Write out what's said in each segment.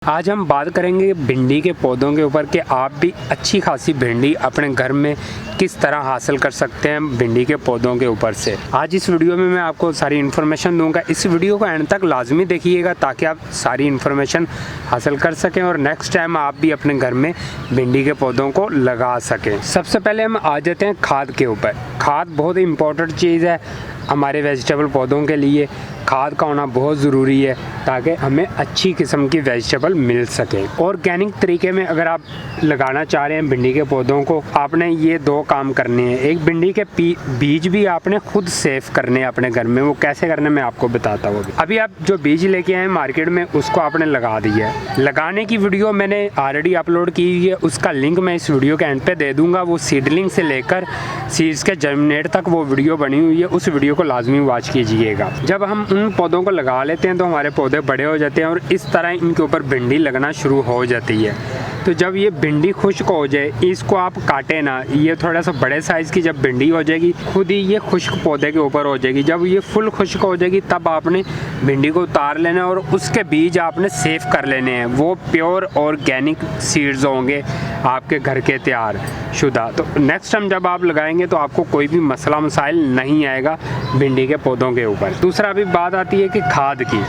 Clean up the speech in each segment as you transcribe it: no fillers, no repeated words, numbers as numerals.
आज हम बात करेंगे भिंडी के पौधों के ऊपर कि आप भी अच्छी खासी भिंडी अपने घर में किस तरह हासिल कर सकते हैं भिंडी के पौधों के ऊपर से। आज इस वीडियो में मैं आपको सारी इन्फॉर्मेशन दूंगा। इस वीडियो को एंड तक लाजमी देखिएगा ताकि आप सारी इन्फॉर्मेशन हासिल कर सकें और नेक्स्ट टाइम आप भी अपने घर में भिंडी के पौधों को लगा सकें। सबसे पहले हम आ जाते हैं खाद के ऊपर। खाद बहुत इम्पोर्टेंट चीज़ है हमारे वेजिटेबल पौधों के लिए। खाद का होना बहुत ज़रूरी है ताकि हमें अच्छी किस्म की वेजिटेबल मिल सके। ऑर्गेनिक तरीके में अगर आप लगाना चाह रहे हैं भिंडी के पौधों को, आपने ये दो काम करने हैं। एक, भिंडी के बीज भी आपने खुद सेव करने हैं अपने घर में। वो कैसे करने मैं आपको बताता हूँ। अभी आप जो बीज लेके आए मार्केट में उसको आपने लगा दिया है। लगाने की वीडियो मैंने ऑलरेडी अपलोड की हुई है, उसका लिंक मैं इस वीडियो के एंड पे दे दूँगा। वो सीडलिंग से लेकर सीड्स के जर्मिनेट तक वो वीडियो बनी हुई है, उस वीडियो को लाजमी वॉच कीजिएगा। जब हम उन पौधों को लगा लेते हैं तो हमारे पौधे बड़े हो जाते हैं और इस तरह इनके ऊपर भिंडी लगना शुरू हो जाती है। तो जब ये भिंडी खुश्क हो जाए, इसको आप काटे ना, ये थोड़ा सा बड़े साइज़ की जब भिंडी हो जाएगी खुद ही ये खुश्क पौधे के ऊपर हो जाएगी। जब ये फुल खुश्क हो जाएगी तब आपने भिंडी को उतार लेना और उसके बीज आपने सेव कर लेने हैं। वो प्योर ऑर्गेनिक सीड्स होंगे आपके घर के तैयार शुदा। तो नेक्स्ट टाइम जब आप लगाएंगे तो आपको कोई भी मसला मसाइल नहीं आएगा भिंडी के पौधों के ऊपर। दूसरा अभी बात आती है कि खाद की।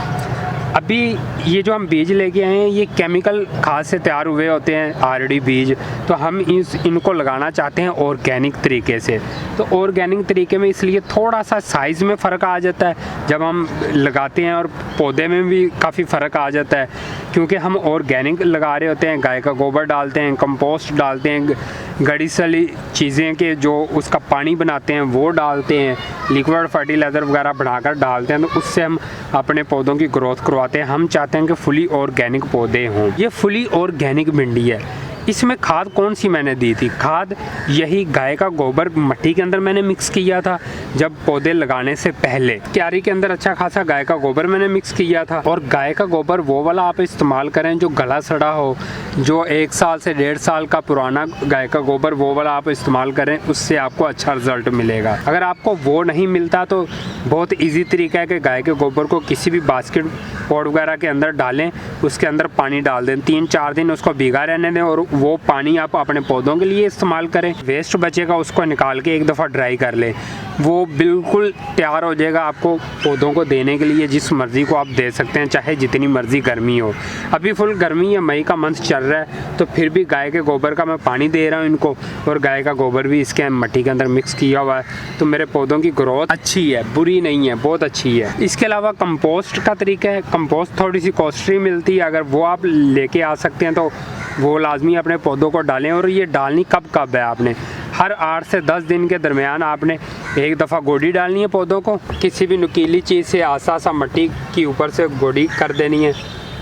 अभी ये जो हम बीज लेके आए हैं ये केमिकल खाद से तैयार हुए होते हैं ऑलरेडी बीज। तो हम इनको लगाना चाहते हैं ऑर्गेनिक तरीके से। तो ऑर्गेनिक तरीके में इसलिए थोड़ा सा साइज़ में फ़र्क आ जाता है जब हम लगाते हैं, और पौधे में भी काफ़ी फ़र्क आ जाता है क्योंकि हम ऑर्गेनिक लगा रहे होते हैं। गाय का गोबर डालते हैं, कंपोस्ट डालते हैं, गड़ी सली चीज़ें के जो उसका पानी बनाते हैं वो डालते हैं, लिक्विड फर्टिलाइज़र वगैरह बनाकर डालते हैं। तो उससे हम अपने पौधों की ग्रोथ करवाते हैं। हम चाहते हैं कि फुली ऑर्गेनिक पौधे हों। ये फुली ऑर्गेनिक भिंडी है। इसमें खाद कौन सी मैंने दी थी? खाद यही गाय का गोबर मट्टी के अंदर मैंने मिक्स किया था जब पौधे लगाने से पहले। क्यारी के अंदर अच्छा खासा गाय का गोबर मैंने मिक्स किया था। और गाय का गोबर वो वाला आप इस्तेमाल करें जो गला सड़ा हो, जो 1 साल से 1.5 साल का पुराना गाय का गोबर वो वाला आप इस्तेमाल करें, उससे आपको अच्छा रिजल्ट मिलेगा। अगर आपको वो नहीं मिलता तो बहुत ईजी तरीका है कि गाय के गोबर को किसी भी बास्केट पॉट वगैरह के अंदर डालें, उसके अंदर पानी डाल दें, 3-4 दिन उसको भीगा रहने दें और वो पानी आप अपने पौधों के लिए इस्तेमाल करें। वेस्ट बचेगा उसको निकाल के एक दफ़ा ड्राई कर लें, वो बिल्कुल तैयार हो जाएगा आपको पौधों को देने के लिए। जिस मर्ज़ी को आप दे सकते हैं, चाहे जितनी मर्ज़ी गर्मी हो। अभी फुल गर्मी है, मई का मंथ चल रहा है, तो फिर भी गाय के गोबर का मैं पानी दे रहा हूँ इनको, और गाय का गोबर भी इसके मट्टी के अंदर मिक्स किया हुआ है। तो मेरे पौधों की ग्रोथ अच्छी है, बुरी नहीं है, बहुत अच्छी है। इसके अलावा कंपोस्ट का तरीका है। कंपोस्ट थोड़ी सी कॉस्टली मिलती है, अगर वो आप लेके आ सकते हैं तो वो लाजमी अपने पौधों को डालें। और ये डालनी कब है आपने, हर 8 से 10 दिन के दरमियान आपने एक दफ़ा गोडी डालनी है पौधों को। किसी भी नुकीली चीज़ से आसा मट्टी की ऊपर से गोडी कर देनी है,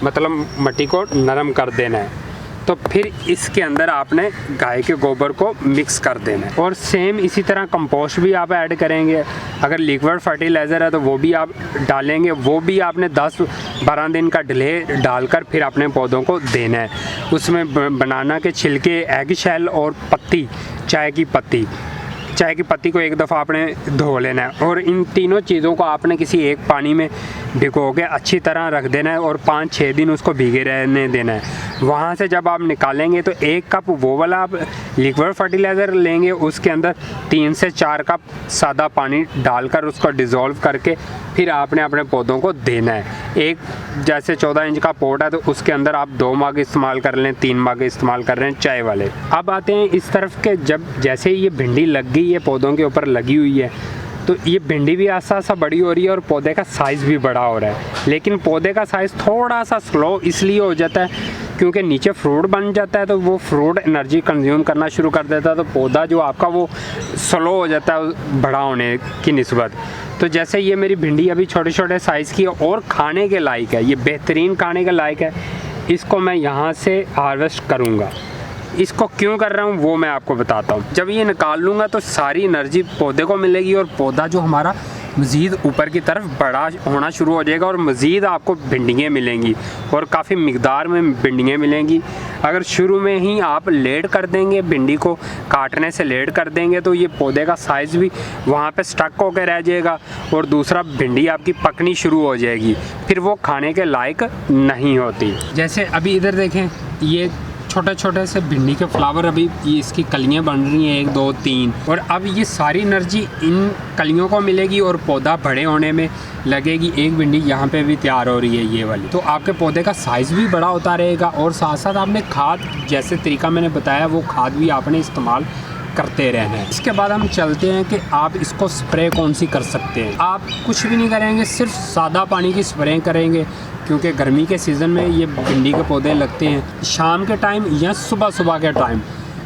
मतलब मट्टी को नरम कर देना है। तो फिर इसके अंदर आपने गाय के गोबर को मिक्स कर देना है। और सेम इसी तरह कंपोस्ट भी आप ऐड करेंगे। अगर लिक्विड फर्टिलाइज़र है तो वो भी आप डालेंगे, वो भी आपने 10-12 दिन का डिले डालकर फिर अपने पौधों को देना है। उसमें बनाना के छिलके, एग शेल और पत्ती, चाय की पत्ती को एक दफ़ा आपने धो लेना है। और इन तीनों चीज़ों को आपने किसी एक पानी में भिगो के अच्छी तरह रख देना है और 5-6 दिन उसको भीगे रहने देना है। वहाँ से जब आप निकालेंगे तो 1 कप वो वाला आप लिक्विड फर्टिलाइज़र लेंगे, उसके अंदर 3 से 4 कप सादा पानी डालकर उसको डिज़ोल्व करके फिर आपने अपने पौधों को देना है। एक जैसे 14 इंच का पोट है तो उसके अंदर आप 2 मग इस्तेमाल कर लें, 3 मग इस्तेमाल कर रहे हैं चाय वाले। अब आते हैं इस तरफ के, जब जैसे ये भिंडी लग गई है, पौधों के ऊपर लगी हुई है, तो ये भिंडी भी आसा बड़ी हो रही है और पौधे का साइज़ भी बड़ा हो रहा है। लेकिन पौधे का साइज़ थोड़ा सा स्लो इसलिए हो जाता है क्योंकि नीचे फ्रूट बन जाता है, तो वो फ्रूट एनर्जी कंज्यूम करना शुरू कर देता है, तो पौधा जो आपका वो स्लो हो जाता है बड़ा होने की निस्बत। तो जैसे ये मेरी भिंडी अभी छोटे साइज़ की है और खाने के लायक है, ये बेहतरीन खाने के लायक है। इसको मैं यहाँ से हार्वेस्ट करूँगा। इसको क्यों कर रहा हूँ वो मैं आपको बताता हूँ। जब ये निकाल लूँगा तो सारी एनर्जी पौधे को मिलेगी और पौधा जो हमारा मज़ीद ऊपर की तरफ बड़ा होना शुरू हो जाएगा और मज़ीद आपको भिंडियाँ मिलेंगी और काफ़ी मिकदार में भिंडियाँ मिलेंगी। अगर शुरू में ही आप लेट कर देंगे, भिंडी को काटने से लेट कर देंगे, तो ये पौधे का साइज़ भी वहाँ पे स्टक होकर रह जाएगा और दूसरा भिंडी आपकी पकनी शुरू हो जाएगी, फिर वो खाने के लायक नहीं होती। जैसे अभी इधर देखें, ये छोटे छोटे से भिंडी के फ्लावर, अभी ये इसकी कलियां बन रही हैं 1 2 3, और अब ये सारी एनर्जी इन कलियों को मिलेगी और पौधा बड़े होने में लगेगी। एक भिंडी यहाँ पे भी तैयार हो रही है ये वाली, तो आपके पौधे का साइज़ भी बड़ा होता रहेगा। और साथ साथ आपने खाद, जैसे तरीका मैंने बताया, वो खाद भी आपने इस्तेमाल करते रहना है। इसके बाद हम चलते हैं कि आप इसको स्प्रे कौन सी कर सकते हैं। आप कुछ भी नहीं करेंगे, सिर्फ सादा पानी की स्प्रे करेंगे, क्योंकि गर्मी के सीज़न में ये भिंडी के पौधे लगते हैं। शाम के टाइम या सुबह के टाइम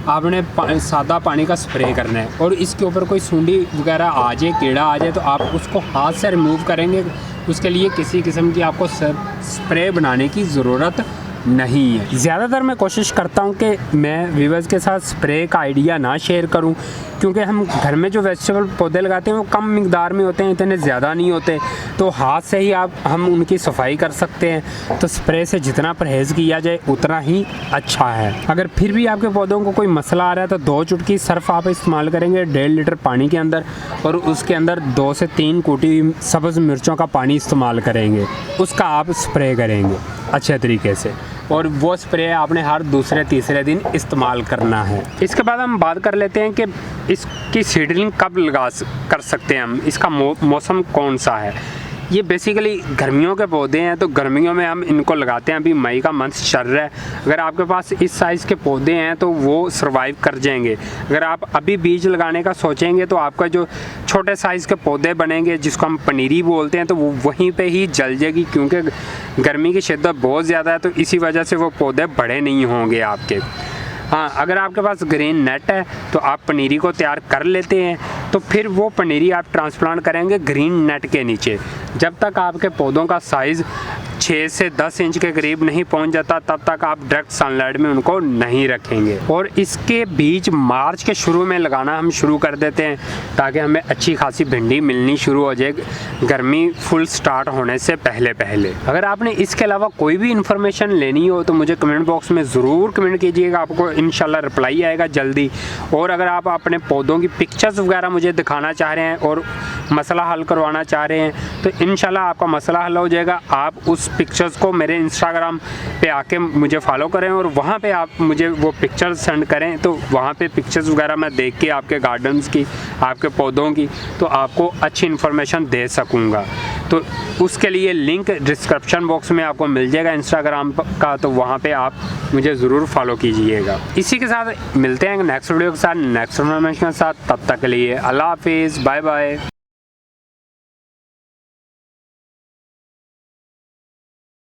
आपने सादा पानी का स्प्रे करना है, और इसके ऊपर कोई सूंडी वगैरह आ जाए, कीड़ा आ जाए, तो आप उसको हाथ से रिमूव करेंगे। उसके लिए किसी किस्म की आपको स्प्रे बनाने की ज़रूरत नहीं है। ज़्यादातर मैं कोशिश करता हूँ कि मैं व्यूअर्स के साथ स्प्रे का आइडिया ना शेयर करूँ, क्योंकि हम घर में जो वेजिटेबल पौधे लगाते हैं वो कम मिकदार में होते हैं, इतने ज़्यादा नहीं होते, तो हाथ से ही हम उनकी सफाई कर सकते हैं। तो स्प्रे से जितना परहेज़ किया जाए उतना ही अच्छा है। अगर फिर भी आपके पौधों को कोई मसला आ रहा है तो 2 चुटकी सर्फ आप इस्तेमाल करेंगे 1.5 लीटर पानी के अंदर, और उसके अंदर 2 से 3 कूटी सब्ज़ मिर्चों का पानी इस्तेमाल करेंगे, उसका आप स्प्रे करेंगे अच्छे तरीके से, और वो स्प्रे आपने हर दूसरे तीसरे दिन इस्तेमाल करना है। इसके बाद हम बात कर लेते हैं कि इसकी सीडलिंग कब कर सकते हैं हम, इसका मौसम कौन सा है। ये बेसिकली गर्मियों के पौधे हैं, तो गर्मियों में हम इनको लगाते हैं। अभी मई का मंथ चल रहा है, अगर आपके पास इस साइज़ के पौधे हैं तो वो सर्वाइव कर जाएंगे। अगर आप अभी बीज लगाने का सोचेंगे तो आपका जो छोटे साइज़ के पौधे बनेंगे, जिसको हम पनीरी बोलते हैं, तो वो वहीं पे ही जल जाएगी, क्योंकि गर्मी की शिद्दत बहुत ज़्यादा है, तो इसी वजह से वो पौधे बड़े नहीं होंगे आपके। हाँ, अगर आपके पास ग्रीन नेट है तो आप पनीरी को तैयार कर लेते हैं, तो फिर वो पनीरी आप ट्रांसप्लांट करेंगे ग्रीन नेट के नीचे। जब तक आपके पौधों का साइज़ 6 से 10 इंच के करीब नहीं पहुंच जाता, तब तक आप डायरेक्ट सनलाइट में उनको नहीं रखेंगे। और इसके बीज मार्च के शुरू में लगाना हम शुरू कर देते हैं, ताकि हमें अच्छी खासी भिंडी मिलनी शुरू हो जाए गर्मी फुल स्टार्ट होने से पहले। अगर आपने इसके अलावा कोई भी इन्फॉर्मेशन लेनी हो तो मुझे कमेंट बॉक्स में ज़रूर कमेंट कीजिएगा, आपको इंशाल्लाह रिप्लाई आएगा जल्दी। और अगर आप अपने पौधों की पिक्चर्स वगैरह मुझे दिखाना चाह रहे हैं और मसला हल करवाना चाह रहे हैं, तो इंशाल्लाह आपका मसला हल हो जाएगा। आप उस पिक्चर्स को मेरे इंस्टाग्राम पे आके मुझे फॉलो करें और वहाँ पे आप मुझे वो पिक्चर्स सेंड करें, तो वहाँ पे पिक्चर्स वगैरह मैं देख के आपके गार्डन्स की, आपके पौधों की, तो आपको अच्छी इन्फॉर्मेशन दे सकूँगा। तो उसके लिए लिंक डिस्क्रिप्शन बॉक्स में आपको मिल जाएगा इंस्टाग्राम का, तो वहाँ पे आप मुझे ज़रूर फॉलो कीजिएगा। इसी के साथ मिलते हैं नेक्स्ट वीडियो के साथ, नेक्स्ट इन्फॉर्मेशन के साथ। तब तक के लिए अल्लाह हाफिज़, बाय बाय।